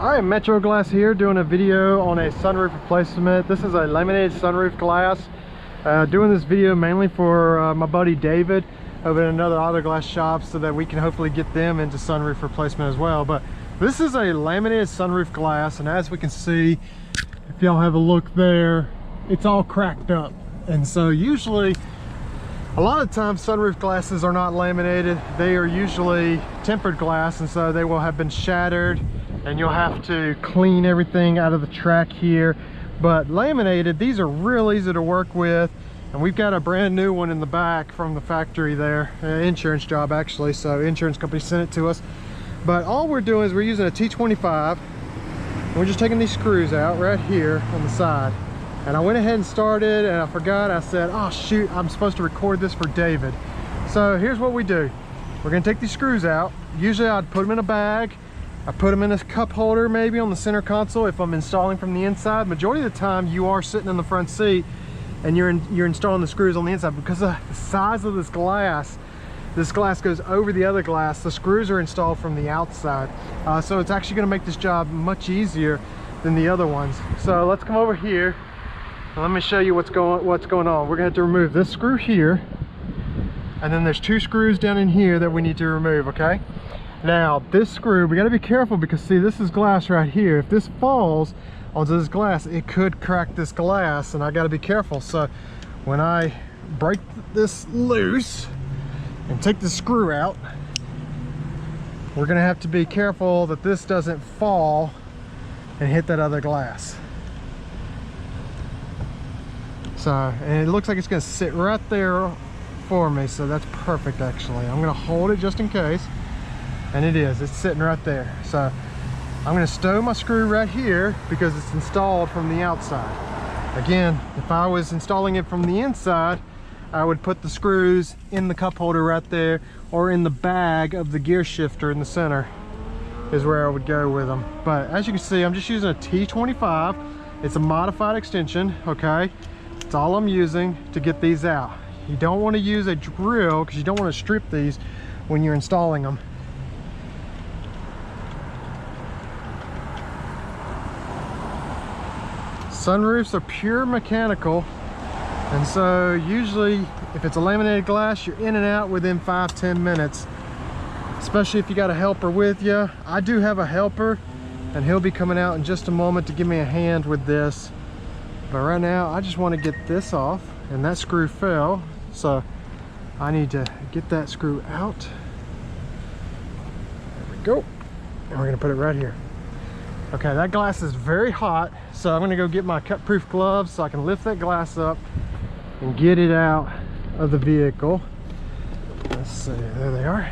Alright, Metro Glass here doing a video on a sunroof replacement. This is a laminated sunroof glass. Doing this video mainly for my buddy David over at another auto glass shop so that we can hopefully get them into sunroof replacement as well. But this is a laminated sunroof glass, and as we can see, if y'all have a look there, it's all cracked up. And so usually, a lot of times sunroof glasses are not laminated. They are usually tempered glass, and so they will have been shattered and you'll have to clean everything out of the track here. But laminated, these are real easy to work with, and we've got a brand new one in the back from the factory there, insurance job actually, so insurance company sent it to us. But all we're doing is we're using a T25, and we're just taking these screws out right here on the side. And I went ahead and started, and I forgot. I said, oh shoot, I'm supposed to record this for David. So here's what we do. We're gonna take these screws out. Usually I'd put them in a bag. I put them in this cup holder maybe on the center console if I'm installing from the inside. Majority of the time you are sitting in the front seat and you're installing the screws on the inside. Because of the size of this glass goes over the other glass. The screws are installed from the outside. So it's actually gonna make this job much easier than the other ones. So let's come over here and let me show you what's going on. We're gonna have to remove this screw here, and then there's two screws down in here that we need to remove, okay? Now this screw, we got to be careful because see, this is glass right here. If this falls onto this glass, it could crack this glass, and I got to be careful. So when I break this loose and take the screw out, we're gonna have to be careful that this doesn't fall and hit that other glass. So, and it looks like it's gonna sit right there for me, so that's perfect actually. I'm gonna hold it just in case. And it is, it's sitting right there. So I'm gonna stow my screw right here because it's installed from the outside. Again, if I was installing it from the inside, I would put the screws in the cup holder right there, or in the bag of the gear shifter in the center is where I would go with them. But as you can see, I'm just using a T25. It's a modified extension, okay? It's all I'm using to get these out. You don't want to use a drill because you don't want to strip these when you're installing them. Sunroofs are pure mechanical, and so usually if it's a laminated glass, you're in and out within 5-10 minutes, especially if you got a helper with you. I do have a helper, and he'll be coming out in just a moment to give me a hand with this. But right now I just want to get this off, and that screw fell, so I need to get that screw out. There we go, and we're gonna put it right here. Okay, that glass is very hot, so I'm gonna go get my cut-proof gloves so I can lift that glass up and get it out of the vehicle. Let's see, there they are.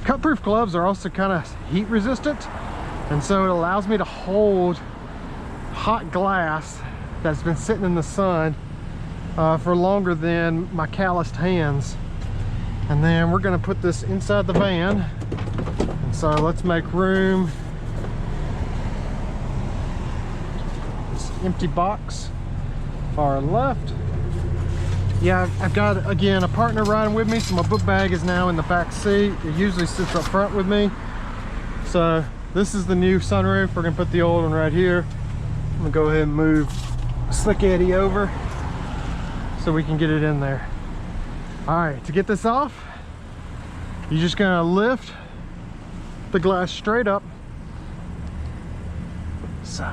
Cut-proof gloves are also kind of heat resistant, and so it allows me to hold hot glass that's been sitting in the sun for longer than my calloused hands. And then we're gonna put this inside the van, and so let's make room. Empty box far left. Yeah, I've got again a partner riding with me, so my book bag is now in the back seat. It usually sits up front with me. So this is the new sunroof. We're gonna put the old one right here. I'm gonna go ahead and move Slick Eddie over so we can get it in there. All right, to get this off, you're just gonna lift the glass straight up. So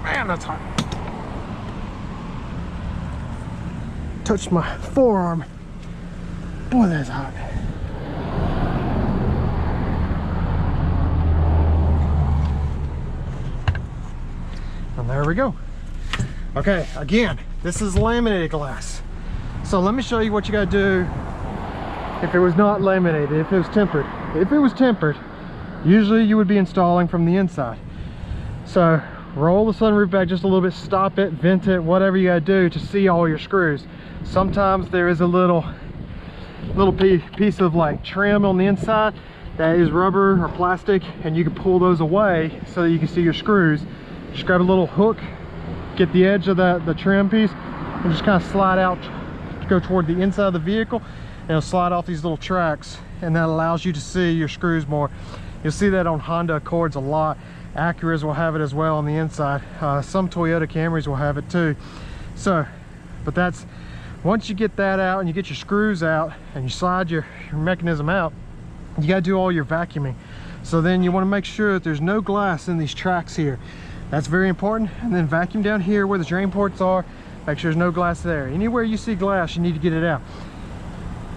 man, that's hot. Touched my forearm. Boy, that's hot. And there we go. Okay, again, this is laminated glass. So let me show you what you gotta do if it was not laminated, if it was tempered. If it was tempered, usually you would be installing from the inside. So roll the sunroof back just a little bit, stop it, vent it, whatever you gotta do to see all your screws. Sometimes there is a little piece of like trim on the inside that is rubber or plastic, and you can pull those away so that you can see your screws. Just grab a little hook, get the edge of the trim piece, and just kind of slide out, go toward the inside of the vehicle, and it'll slide off these little tracks, and that allows you to see your screws more. You'll see that on Honda Accords a lot. Acuras will have it as well on the inside. Some Toyota Camrys will have it too. So, but that's, once you get that out and you get your screws out and you slide your mechanism out, you got to do all your vacuuming. So then you want to make sure that there's no glass in these tracks here. That's very important. And then vacuum down here where the drain ports are. Make sure there's no glass there. Anywhere you see glass, you need to get it out.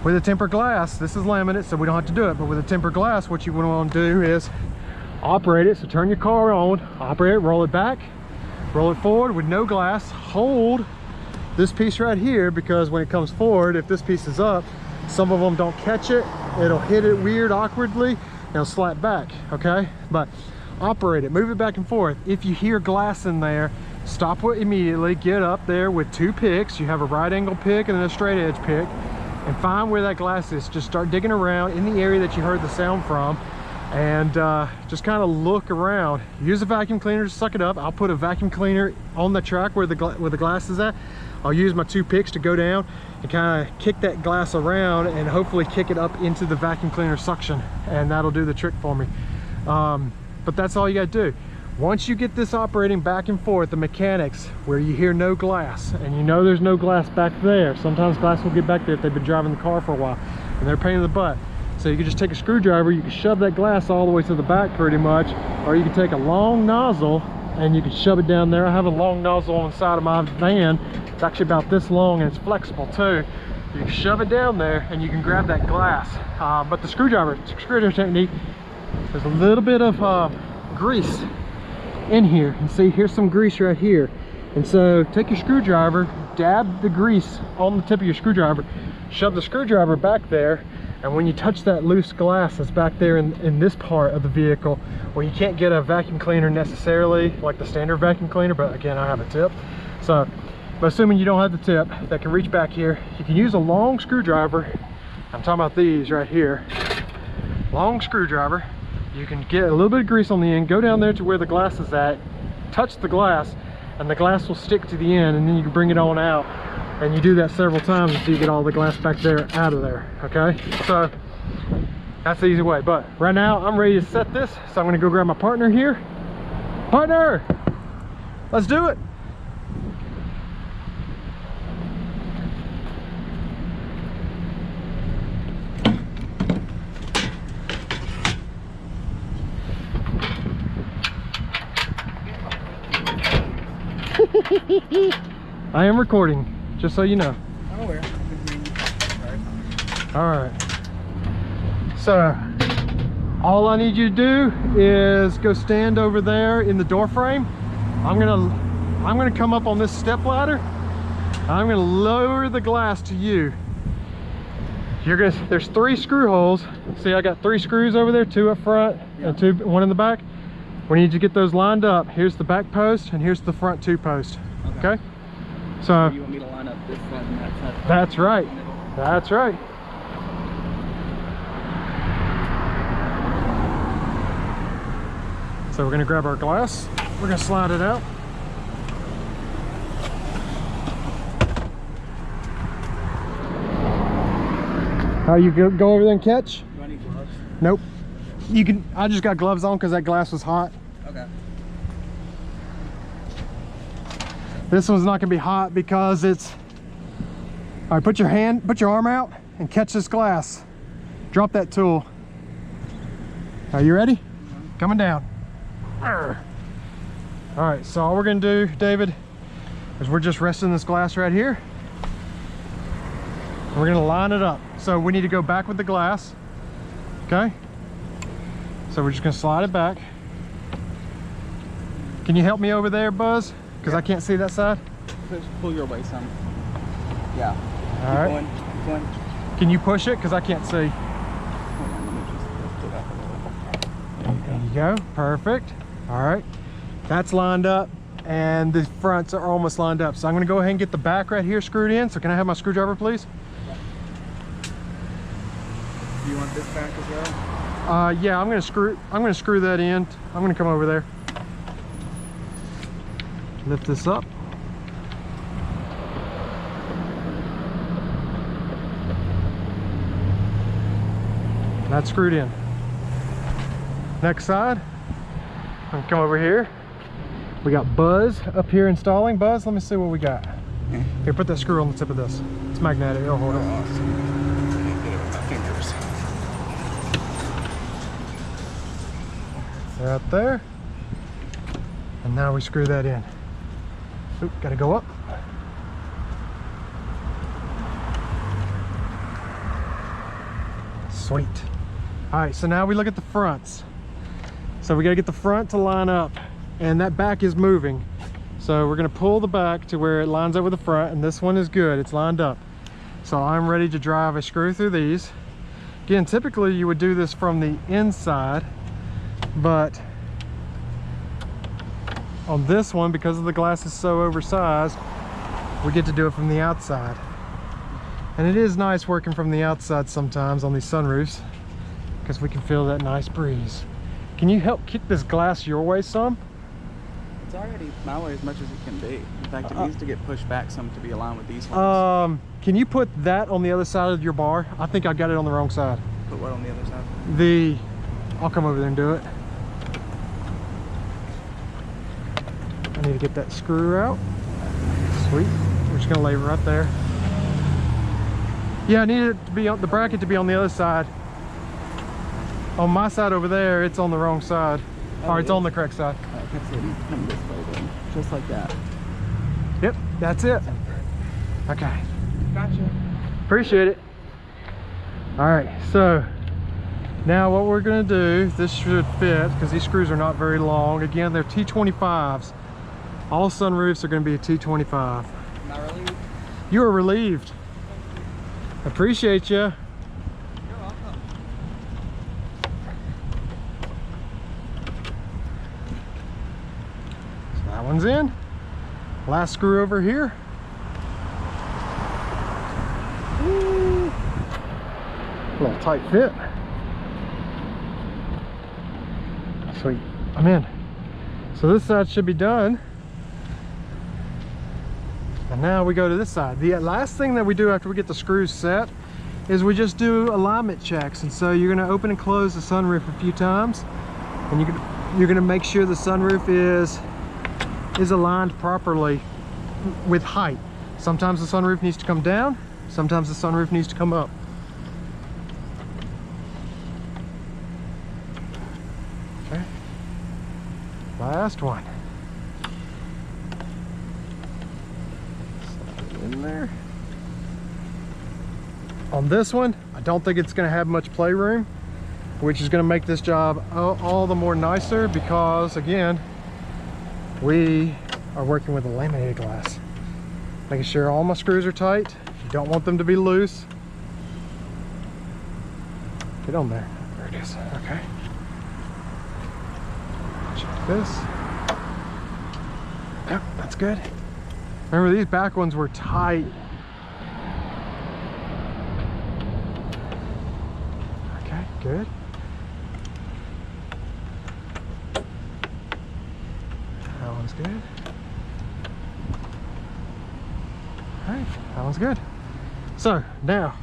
With a tempered glass, this is laminated, so we don't have to do it. But with a tempered glass, what you want to do is operate it. So turn your car on, operate it, roll it back, roll it forward with no glass. Hold this piece right here, because when it comes forward, if this piece is up, some of them don't catch it. It'll hit it weird, awkwardly, and it'll slap back, okay? But operate it, move it back and forth. If you hear glass in there, stop it immediately, get up there with 2 picks. You have a right angle pick and then a straight edge pick, and find where that glass is. Just start digging around in the area that you heard the sound from, and just kind of look around. Use a vacuum cleaner to suck it up. I'll put a vacuum cleaner on the track where the glass is at. I'll use my 2 picks to go down and kind of kick that glass around and hopefully kick it up into the vacuum cleaner suction, and that'll do the trick for me. But that's all you got to do. Once you get this operating back and forth, the mechanics where you hear no glass, and you know there's no glass back there. Sometimes glass will get back there if they've been driving the car for a while and they're a pain in the butt. So you can just take a screwdriver, you can shove that glass all the way to the back pretty much, or you can take a long nozzle and you can shove it down there. I have a long nozzle on the side of my van. It's actually about this long and it's flexible too. You can shove it down there and you can grab that glass. But the screwdriver technique, there's a little bit of grease in here, and see, here's some grease right here. And so take your screwdriver, dab the grease on the tip of your screwdriver, shove the screwdriver back there, and when you touch that loose glass that's back there in this part of the vehicle, where you can't get a vacuum cleaner necessarily like the standard vacuum cleaner, but again, I have a tip. So, but assuming you don't have the tip that can reach back here, you can use a long screwdriver. I'm talking about these right here. Long screwdriver. You can get a little bit of grease on the end, go down there to where the glass is at, touch the glass, and the glass will stick to the end, and then you can bring it on out. And you do that several times until you get all the glass back there out of there, okay? So that's the easy way. But right now I'm ready to set this, so I'm gonna go grab my partner here. Partner, let's do it. I am recording, just so you know. I'm aware. All right. So, all I need you to do is go stand over there in the door frame. I'm gonna come up on this step ladder. I'm gonna lower the glass to you. There's 3 screw holes. See, I got 3 screws over there, 2 up front and 1 in the back. We need to get those lined up. Here's the back post and here's the front 2 posts. Okay? So you want me to line up this front and that side? That's right. That's right. So we're gonna grab our glass. We're gonna slide it out. How you go over there and catch? Do I need gloves? Nope. You can. I just got gloves on because that glass was hot. Okay. This one's not gonna be hot because it's. All right, put your arm out and catch this glass. Drop that tool. Are you ready? Coming down. All right, so all we're gonna do, David, is we're just resting this glass right here. We're gonna line it up. So we need to go back with the glass, okay? So we're just gonna slide it back. Can you help me over there, Buzz? Because I can't see that side. Just pull your way some. Yeah. All right. Keep going. Can you push it? Because I can't see. There you go. Perfect. All right. That's lined up, and the fronts are almost lined up. So I'm going to go ahead and get the back right here screwed in. So can I have my screwdriver, please? Do you want this back as well? Yeah. I'm going to screw that in. I'm going to come over there. Lift this up. That's screwed in. Next side. I'm gonna come over here. We got Buzz up here installing. Buzz, let me see what we got. Here, put that screw on the tip of this. It's magnetic. It'll hold it. Awesome. Get it with my fingers. Right there. And now we screw that in. Oop, gotta go up. Sweet. All right, so now we look at the fronts. So we gotta get the front to line up, and that back is moving. So we're gonna pull the back to where it lines up with the front, and this one is good, it's lined up. So I'm ready to drive a screw through these. Again, typically you would do this from the inside, but on this one, because of the glass is so oversized, we get to do it from the outside. And it is nice working from the outside sometimes on these sunroofs, because we can feel that nice breeze. Can you help kick this glass your way some? It's already my way as much as it can be. In fact, it needs to get pushed back some to be aligned with these ones. Can you put that on the other side of your bar? I think I got it on the wrong side. Put what on the other side? I'll come over there and do it. I need to get that screw out. Sweet. We're just gonna lay it right there. Yeah, I need it to be on the bracket to be on the other side. On my side over there, it's on the wrong side. Or it's on the correct side. Come this way then. Just like that. Yep, that's it. Okay. Gotcha. Appreciate it. All right, so now what we're gonna do, this should fit because these screws are not very long. Again, they're T25s. All sunroofs are gonna be a T25. Am I relieved? You are relieved. Appreciate you. You're welcome. So that one's in. Last screw over here. Ooh. A little tight fit. Sweet. I'm in. So this side should be done. And now we go to this side. The last thing that we do after we get the screws set is we just do alignment checks. And so you're going to open and close the sunroof a few times, and you're going to make sure the sunroof is aligned properly with height. Sometimes the sunroof needs to come down, sometimes the sunroof needs to come up. Okay. Last one. In there. On this one, I don't think it's going to have much playroom, which is going to make this job all the more nicer because, again, we are working with a laminated glass. Making sure all my screws are tight. You don't want them to be loose. Get on there. There it is. Okay. Check this. Yep, that's good. Remember, these back ones were tight. Okay, good. That one's good. All right, that one's good. So now,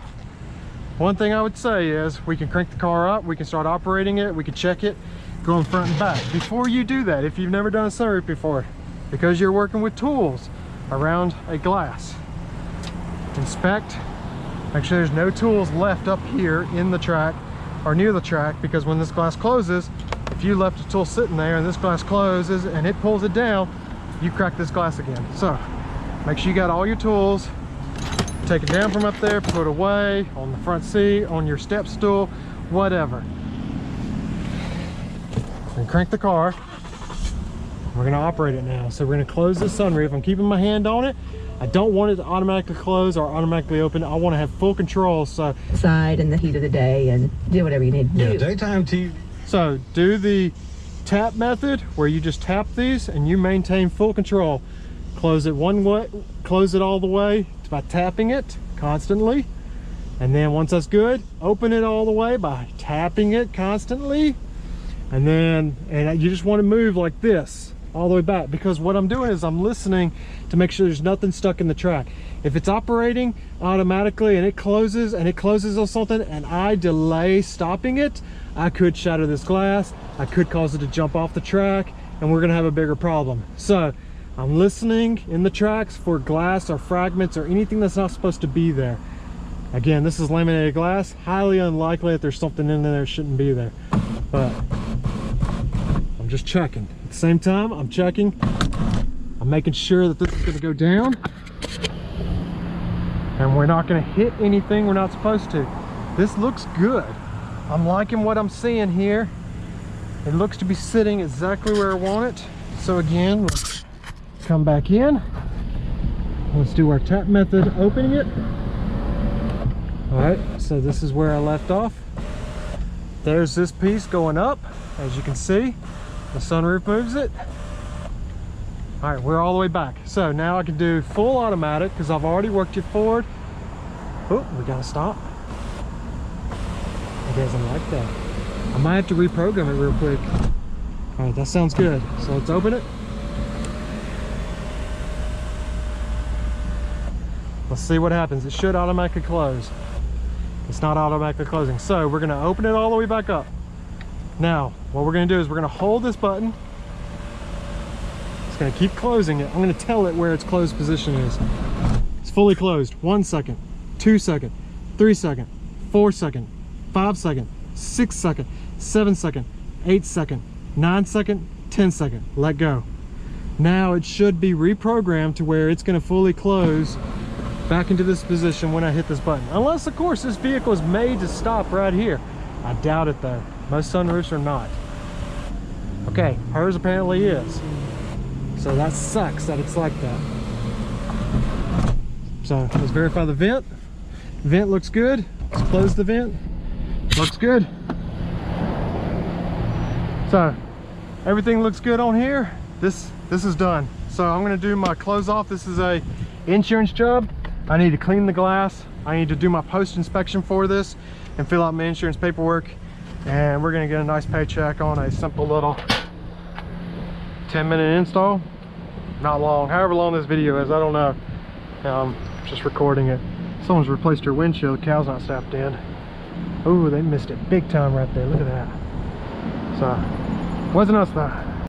one thing I would say is we can crank the car up, we can start operating it, we can check it, going front and back. Before you do that, if you've never done a sunroof before, because you're working with tools around a glass, inspect, make sure there's no tools left up here in the track or near the track, because when this glass closes, if you left a tool sitting there and this glass closes and it pulls it down, you crack this glass again. So make sure you got all your tools, take it down from up there, put it away on the front seat, on your step stool, whatever, and crank the car. We're going to operate it now. So we're going to close the sunroof. I'm keeping my hand on it. I don't want it to automatically close or automatically open. I want to have full control. So outside in the heat of the day and do whatever you need to do. Yeah, daytime TV. So do the tap method where you just tap these and you maintain full control. Close it one way, close it all the way by tapping it constantly. And then once that's good, open it all the way by tapping it constantly. And then you just want to move like this. all the way back, because what I'm doing is I'm listening to make sure there's nothing stuck in the track. If it's operating automatically and it closes on something and I delay stopping it, I could shatter this glass, I could cause it to jump off the track, and we're gonna have a bigger problem. So I'm listening in the tracks for glass or fragments or anything that's not supposed to be there. Again, this is laminated glass, highly unlikely that there's something in there that shouldn't be there, but I'm just checking. At the same time, I'm checking, I'm making sure that this is going to go down and we're not going to hit anything we're not supposed to. This looks good. I'm liking what I'm seeing here. It looks to be sitting exactly where I want it. So again, let's come back in. Let's do our tap method, opening it. All right, so this is where I left off. There's this piece going up, as you can see. The sunroof moves it. All right, we're all the way back. So now I can do full automatic because I've already worked it forward. Oh, we gotta stop. It doesn't like that. I might have to reprogram it real quick. All right, that sounds good. So let's open it. Let's see what happens. It should automatically close. It's not automatically closing. So we're gonna open it all the way back up. Now, what we're gonna do is we're gonna hold this button. It's gonna keep closing it. I'm gonna tell it where its closed position is. It's fully closed. 1 second, 2 second, 3 second, 4 second, 5 second, 6 second, 7 second, 8 second, 9 second, 10 second. Let go. Now it should be reprogrammed to where it's gonna fully close back into this position when I hit this button. Unless, of course, this vehicle is made to stop right here. I doubt it though. Most sunroofs are not. Okay, hers apparently is. So that sucks that it's like that. So let's verify the vent. Vent looks good. Let's close the vent. Looks good. So everything looks good on here. This is done. So I'm gonna do my close off. This is a insurance job. I need to clean the glass. I need to do my post inspection for this and fill out my insurance paperwork. And we're gonna get a nice paycheck on a simple little 10-minute install. Not long, however long this video is, I don't know. Just recording it. Someone's replaced her windshield, the cow's not strapped in. Oh, they missed it big time right there, look at that. So, wasn't us though.